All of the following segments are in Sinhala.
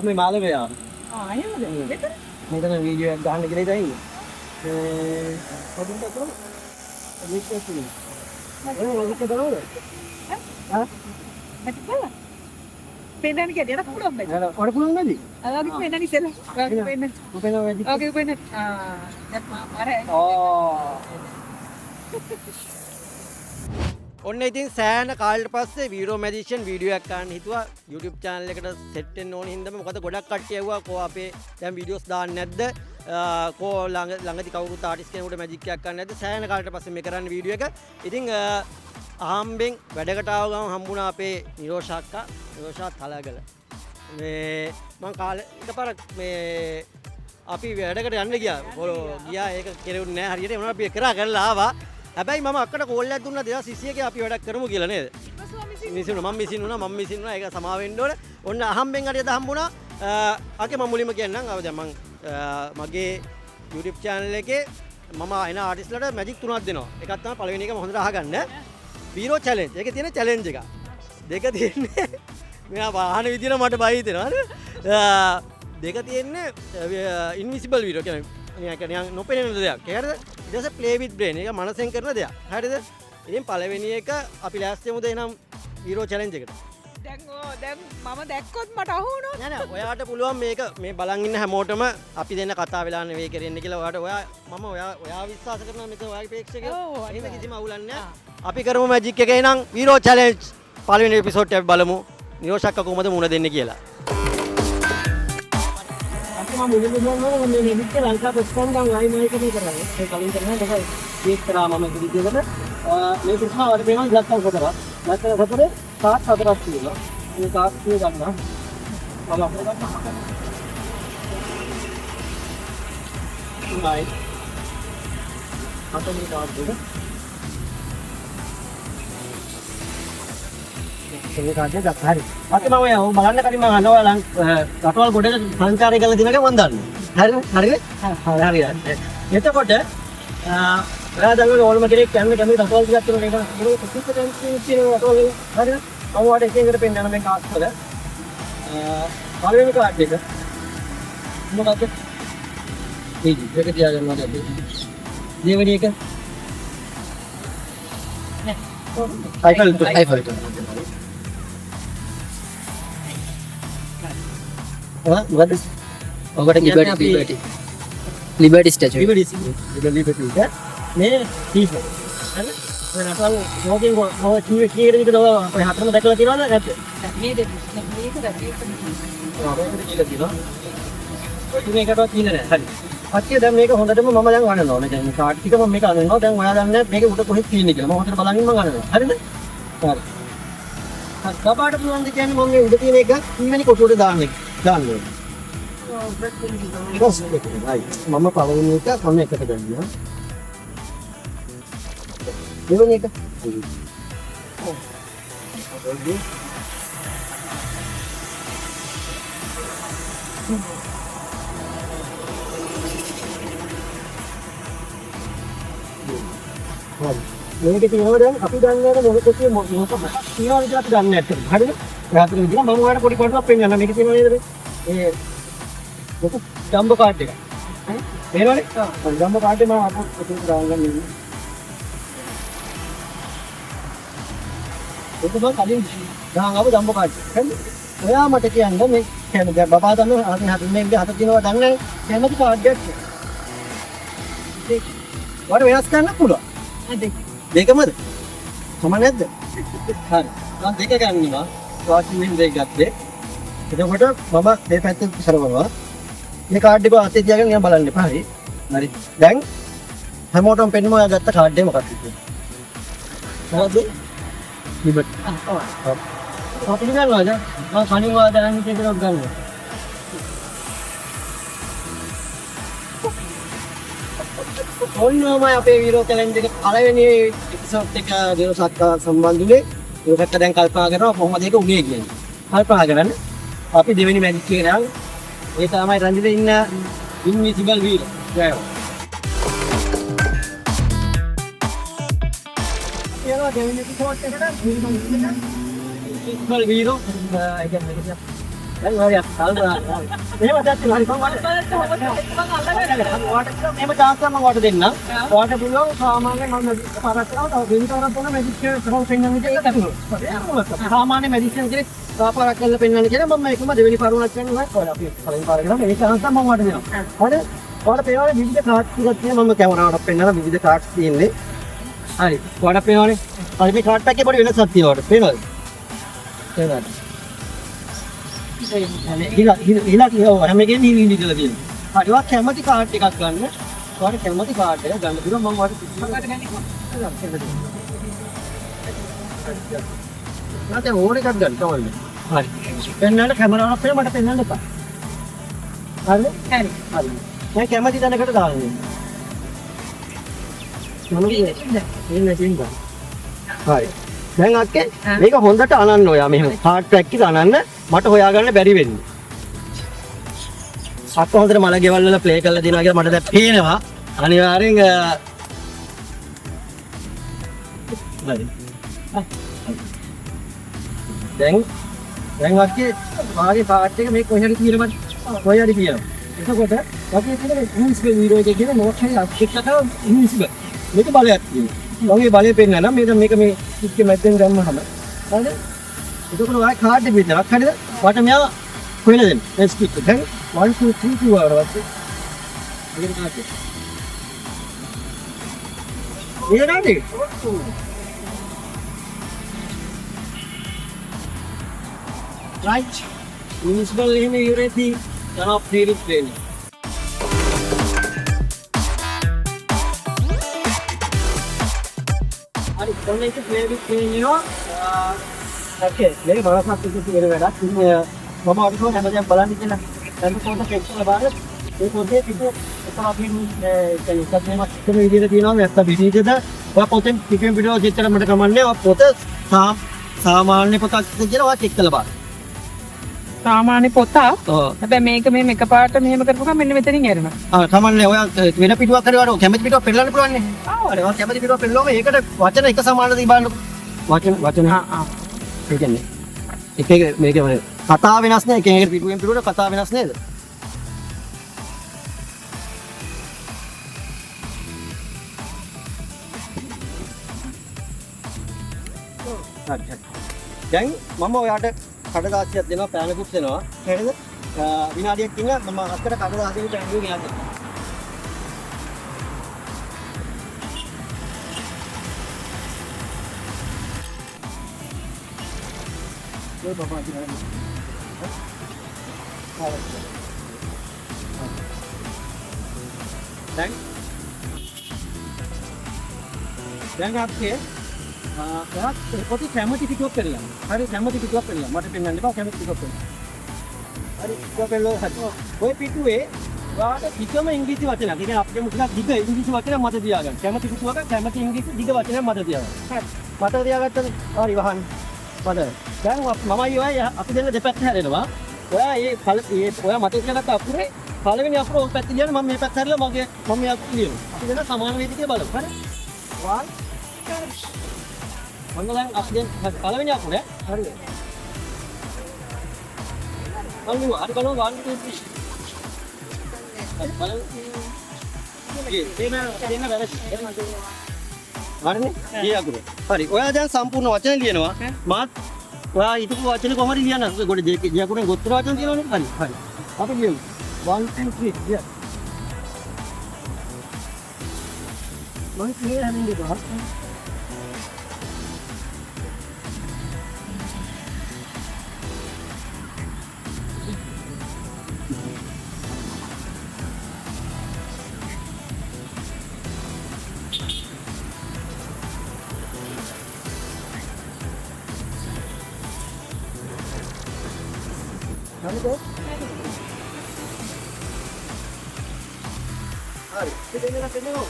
මේ මාළේ යා. එහෙමද? මෙතන වීඩියෝ එකක් ගන්න කියලා ඉතින්. පොඩ්ඩක් කරමු. මේක ඇතුලේ. මේක බලන්න. හා? මට පෙන්නන්න කියලා පුළුවන් බෑ. නෑ ඔඩ පුළුවන් නැති. අලගින් පෙන්නන්න ඉස්සෙල්ලා. ඔයාගේ පෙන්නන්න. මොකද වැඩි? ඔයාගේ පෙන්නන්න. දැන් මම ඔන්න ඉතින් සෑහෙන කාලෙට පස්සේ වීඩියෝ මැජිෂියන් වීඩියෝ එකක් ගන්න හිතුවා YouTube channel එකට සෙට් වෙන්න ඕන හින්දාම මොකද ගොඩක් කට්ටිය ඇහුවා කෝ අපේ දැන් වීඩියෝස් දාන්නේ නැද්ද කෝ ළඟදී කවුරුත් ආටිස්ට් කෙනෙකුට මැජික් එකක් ගන්න නැද්ද සෑහෙන කාලෙට පස්සේ මේ කරන්නේ වීඩියෝ එක ඉතින් අහම්බෙන් වැඩකට ආව ගමන් හම්බුණා අපේ නිරෝෂා තලගල මේ මං කාලේ එකපාරක් මේ අපි වැඩකට යන්න ගියා ඒක කෙරුන්නේ නැහැ හරියට මොනවා අපි කරලා ආවා හැබැයි මම අක්කට කෝල් එකක් දුන්නා 2021 අපි වැඩක් කරමු කියලා නේද? මම මිසින් වුණා ඒක සමා වෙන්න ඕන. ඔන්න අහම්බෙන් හරියට හම්බුණා. අගේ මම මුලින්ම කියන්නම්. දැන් මම මගේ YouTube channel එකේ මම එන ආටිස්ට්ලාට මැජික් 3ක් දෙනවා. එකක් තමයි පළවෙනි එක හොඳට අහගන්න. වීරෝ challenge. ඒකේ තියෙන challenge එක. දෙක තියෙන්නේ මෙයා වාහන විදියට මට බයි හිතෙනවා. දෙක තියෙන්නේ invisible video කියන්නේ නොපෙනෙන දෙයක්. හරිද? ඊට පස්සේ play with brain එක මනසෙන් කරන දෙයක්. හරිද? ඉතින් පළවෙනි එක අපි ලෑස්ති වෙමුද එහෙනම් වීරෝ challenge එකට. දැන් මම දැක්කොත් මට අහු වුණා. නෑ නෑ ඔයාට පුළුවන් මේක මේ බලන් ඉන්න හැමෝටම අපි දෙන්න කතා වෙලා නෙවෙයි කරන්නේ කියලා ඔයා විශ්වාස කරනවා මෙතන ඔයාගේ ප්‍රේක්ෂකයෝ. එහෙම කිසිම අවුලක් නෑ. අපි කරමු මැජික් එක එහෙනම් වීරෝ challenge පළවෙනි එපිසෝඩ් එක බලමු. නිරෝෂක්ක කොහොමද මුණ දෙන්නේ කියලා. මම මුලින්ම කියනවා මේ නෙවිත් ලංකා ප්‍රස්තන් ගම් ආයි මම එකනේ කරන්නේ. ඒ කලින් කරනවා දැන් මේක කරා මම විදිහකට මේ ප්‍රශ්නාවට මේවා ඉලක්කම් කරලා. නැත්නම් හතරේ තාත් හතරක් තියෙනවා. මේ තාත් කිය ගන්නවා. මම අපේ ගන්නවා. නයි. අතේ තාත් දෙක. ඒ කාර්යය ගත්තා. අතේ මම ඔය බලන්න කලින් මම අහනවා රටවල් ගොඩක සංචාරය කරලා දිනක මම දන්නේ. හරිද? හරිද? එතකොට ඔයා දැන් ඕනම කෙනෙක් කැමති රටවල් ටිකක් තියෙන එක මොකද ප්‍රතිපදෙන් තියෙන රටවල් හරිද? මම වාට එකකට පෙන්නන මේ කාඩ් වල. පළවෙනි කාඩ් එක මොකක්ද? මේක තියාගන්නවා අපි. දෙවෙනි එක iPhone. What is? Liberty statue. Liberty. මේ තීස. හරි? මේ රටවල් මොකෙන් මොකද කීයකට විතර ඔය හතරම දැකලා තියෙනවද නැත්ද? මේක තියෙනවා. ඔය තුනේකටවත් තියෙන්නේ නැහැ. හරි. අච්චිය දැන් මේක හොඳටම මම දැන් වඩනවා. දැන් මේ කාඩ් ටික මම මේක අඳිනවා. දැන් ඔයා දන්නේ මේක උඩ කොහෙද තියෙන්නේ කියලා. මම හොඳට බලන් මම අඳිනවා. හරිද? හරි. හරි. කපාට පුළුවන් ද කියන්නේ මම මේ උඩ තියෙන එක ඊමණි කොටුවට දාන්න ඕනේ. මම පළවෙනි එක මම එකට ගන්නවා. දෙවෙනි එක. මේක තියෙනවා දැන් අපි දන්නේ නැහැ මොකද තියෙන්නේ මොකක් තියෙනවද කියලා අපි දන්නේ නැහැ. හරිද? රාත්‍රී විදිහට මම ඔයාලට පොඩි කොටුවක් පෙන්නන්න. මේක තියෙනවා නේද? ඒ ලොකු ජම්බෝ කාඩ් එක. හරි? තේරෙනවද? ජම්බෝ කාඩ් එක මම අපිට දාන්න ඉන්නේ. ඒක මම කලින් දාන් ආව ජම්බෝ කාඩ් එක. හරිද? ඔයා මට කියන්න මේ කියන්නේ දැන් බබා දන්න අපි හදින්නේ ඉන්නේ හත දිනව දන්නේ කැමති කාඩ් එකක්. ඒක වර වෙනස් කරන්න පුළුවන්. දෙකමද? සම නැද්ද? හරි. මම දෙක ගන්නවා. වාෂින් මෙෂින් දෙක ගත්තේ. එතකොට මම මේ පැත්තට සරවනවා. මේ කාඩ් එක අතේ තියාගෙන නිකන් බලන්න එපා. හරි. හරි. දැන් හැමෝටම පෙන්නම ඔයා ගත්ත කාඩ් එක මොකක්ද කියලා. මොකද්ද? ලිබර්ටි. අපි ගන්නවාද? මම කණින් වාදයන් කියලා ගන්නවා. ඔන්නම අපේ වීරෝ චැලෙන්ජ් එක පළවෙනි එපිසෝඩ් එක දිනසක්ක සම්බන්ධුනේ ඒකට දැන් කල්පනා කරනවා කොහොමද ඒක උනේ කියන්නේ. කල්පනා කරන්න. අපි දෙවෙනි මැජික් එක නම් ඒ තමයි රංජිතේ ඉන්න ඉන්විසිබල් වීරෝ. ජයෝ. ඒවා දෙවෙනි එපිසෝඩ් එකට ඉන්විසිබල් වීරෝ ඒ කියන්නේ දැන් හරියට කල්පනා කරනවා. එහෙම දැක්කේ හරි කොහොමද? එහෙම chance මම ඔයාලට දෙන්නම්. ඔයාලට පුළුවන් සාමාන්‍ය මම පාරක් කරනවා. තව වෙනතරක් පොන මෙඩිසින් කරලා පෙන්නන්න කියලා කටුනවා. සාමාන්‍ය මෙඩිසින් විදිහට පාරක් කරලා පෙන්නන්න කියලා මම ඒකම දෙවෙනි පාරුණක් කරනවා. ඔයාලා අපි කලින් පාර කරා මේ chance මම ඔයාලට දෙනවා. හරිද? ඔයාලට පේනවනේ විවිධ කාඩ්ස් ටිකක් තියෙනවා. මම කැමරාවට පෙන්නනවා විවිධ කාඩ්ස් තියෙන්නේ. හරි. ඔයාලට පේනවනේ. හරි මේ කාඩ් එකේ පොඩි වෙනසක් තියෙනවා ඔයාලට. පේනවද? පේනවද? හිලා කියව හැම එකෙම හිලින් ඉඳලා තියෙනවා. හරි ඔයා කැමති කාඩ් එකක් ගන්න. ඔයාලට කැමති කාඩ් එක ගන්න පුළුවන් මම ඔයාලට නැත්නම් ඕන එකක් ගන්න තමයි. හරි. පෙන්නන්න කැමරාවක් පෙන්න මට පෙන්නන්න එපා. හරිද? හරි. හරි. මම කැමති තැනකට දාන්නේ. හරි. දැන් අක්කේ මේක හොඳට අනන්න ඔයා මෙහෙම කාඩ් පැක් එක අනන්න මට හොයාගන්න බැරි වෙන්නේ. අක්ක හොඳට මල ගෙවල් වල ප්ලේ කරලා දිනවා කියලා මට දැන් පේනවා. අනිවාර්යෙන් හරි. දැන් අක්කේ වාගේ කාඩ් එක මේ කොහෙද තියෙනවද? කොහෙද තියෙනවද? එතකොට අපි කියන්නේ ඉන්විසිබල් වීඩියෝ එකේ කියන මොකක් හරි අක්ෂිකට ඉන්විසිබල්. මේක බලයක් තියෙනවා. මගේ බලය පෙන්නන්න මේක මේ ඉක්ක මැද්දෙන් ගම්මහම හරිද? එතකොට ඔයා කාඩ් එක විතරක් හරිද? වට මෙයා කොහෙද දෙන්නේ? let's click it. හරි? 1 2 3 4 වරවත්. මේක කාඩ් එක. මේක කාඩ් එක. right. Municipal එහෙම ඉවරෙද්දී turn off the display. හරි කොහොමද ඒක ප්ලේ විත් කියනවා ඕකේ මේක බලපෑම් එකක් තියෙන වැඩක් ඉතින් මම අපිට හැමදේම බලන්න කියලා දැන් පොත චෙක් කරලා බලන්න ඒ පොතේ පිටු එකම අපි ඒ සත්‍යම කිසිම විදිහට තියෙනවා නැත්නම් විදිහට ඔය පොතෙන් පිටින් වීඩියෝ චෙක් මට කමන්නේ ඔය පොත සාමාන්‍ය පොතක් කියලා ඔය චෙක් කරලා බලන්න සාමාන්‍ය පොතක් ඔව් හැබැයි මේක මේ එකපාරට මෙහෙම කරපුවම මෙන්න මෙතනින් ඇරෙනවා කමන්නේ ඔය වෙන පිටුවක් කරේ වඩා කැමති පිටුවක් පෙන්නන්න පුළුවන් නේ හරි ඔය කැමති පිටුවක් පෙන්නනම ඒකට වචන එක සමානද බලන්න වචන ඒ කියන්නේ එක මේක කතා වෙනස් නේ එක එක පිටුවෙන් පිටුවට කතා වෙනස් නේද හරි දැන් මම ඔයාට කඩදාසියක් දෙනවා පෑනකුත් දෙනවා හරිද විනාඩියක් ඉන්න මම අක්කට කඩදාසියකට ඇඟුම් ගෙනත් දෙනවා ඒ බබා දිනන දැන් අපේ ඔයා පොතේ කැමති පිටුවක් කරලා. හරි කැමති පිටුවක් කරලා. මට පෙන්වන්න එපා කැමති පිටුවක් කරලා. හරි පිටුවක් කරලා හරි. ඔය පිටුවේ ඔයාට කිසිම ඉංග්‍රීසි වචනයක්. ඒ කියන්නේ අපිට මුලක් දිග ඉංග්‍රීසි වචනයක් මත තියාගන්න. කැමති පිටුවක කැමති ඉංග්‍රීසි දිග වචනයක් මත තියාගන්න. හරි. මත තියාගත්තද? හරි වහන්න. මත. දැන් මමයි ඔය අපි දෙන්න දෙපැත්ත හැරෙනවා. ඔයා ඔයා මත තියාගත්ත අකුරේ පළවෙනි අකුර ඔය පැත්ත ලියන්න මම මේ පැත්ත හැරලා මම මේ අකුර ලියනවා. අපි දෙන්න සමාන වේදිකේ බලමු. හරි. 1 ඔන්න දැන් අපි දැන් පළවෙනි අකුර හරිද? අල්ලුව අර බලන්න 1 2 3 බලන්න. දෙන්න වැරදි. හරිනේ? මේ අකුර. හරි. ඔයා දැන් සම්පූර්ණ වචන ලියනවා. මාත් ඔයා ඊටු වචන කොහොමද ලියන්නේ? ගොඩ දෙක අකුරෙන් ගොත්තර වචන තියෙනවනේ. හරි. හරි. අපි ලියමු. 1 2 3 ලියන්න. මම ක්ලියර් හරිනේ ගහන්න. Hari, kita nak tengok.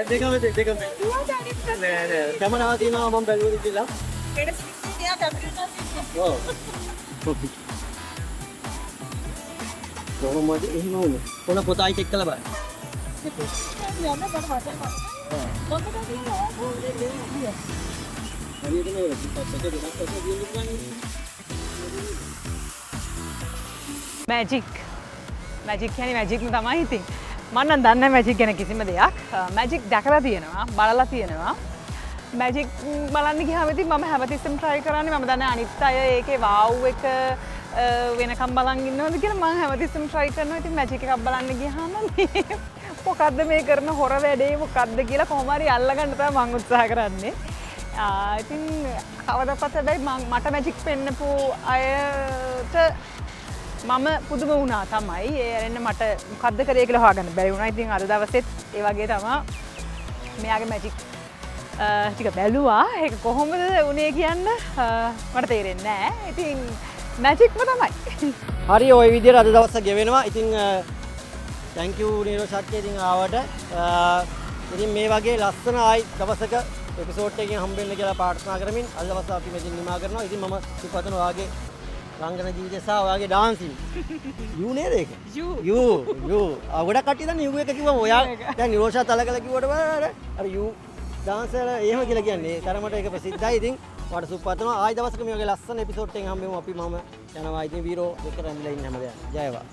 देखा मैं कैमरा आती ना हम बैल दिला කොහොමද එහෙම වුනේ? කොන පොතයි චෙක් කළා බලන්න. මැජික් කියන්නේ මැජික්ම තමයි ඉතින් මම නම් දන්නේ මැජික් ගැන කිසිම දෙයක් මැජික් දැකලා තියෙනවා බලලා තියෙනවා මැජික් බලන්න ගියාම ඉතින් මම හැමතිස්සෙම try කරන්නේ මම දන්නේ අනිත් අය ඒකේ wow එක වෙනකම් බලන් ඉන්නවද කියලා මම හැමතිස්සෙම try කරනවා ඉතින් මැජික් එකක් බලන්න ගියාම මේ මොකද්ද මේ කරන හොර වැඩේ මොකද්ද කියලා කොහොම හරි අල්ලගන්න තමයි මම උත්සාහ කරන්නේ ඉතින් කවදාවත් හැබැයි මට මැජික් පෙන්නපු අයට මම පුදුම වුණා තමයි ඒ ඇරෙන්න මට මොකද්ද කරේ කියලා හොයාගන්න බැරි වුණා. ඉතින් අද දවසෙත් ඒ වගේ තමයි මෙයාගේ මැජික් ටික බැලුවා. ඒක කොහොමද උනේ කියන්න මට තේරෙන්නේ නැහැ. ඉතින් මැජික්ම තමයි. හරි ওই විදිහට අද දවස ගෙවෙනවා. ඉතින් thank you නීරෝ සත්‍ය ඉතින් ආවට. ඉතින් මේ වගේ ලස්සන ආයි දවසක එපිසෝඩ් එකකින් හම්බෙන්න කියලා ප්‍රාර්ථනා කරමින් අද දවස අපි මෙතන නිමා කරනවා. ඉතින් මම සුපතන ඔයාගේ රංගන ජීවිතය සහ ඔයාගේ ඩාන්සින් යූ නේද ඒක? යූ ගොඩක් කට්ටිය දන්නේ යූ එක කිව්වම ඔයා දැන් නිරෝෂා තලකල කිව්වට අර යූ ඩාන්සර් එහෙම කියලා කියන්නේ තරමට ඒක ප්‍රසිද්ධයි. ඉතින් ඔයාලට සුපතනවා ආයි දවසක මේ වගේ ලස්සන එපිසෝඩ් එකකින් හම්බෙමු අපි මම යනවා. ඉතින් වීරෝ දෙක රැඳිලා ඉන්න හැමදාම ජයවා.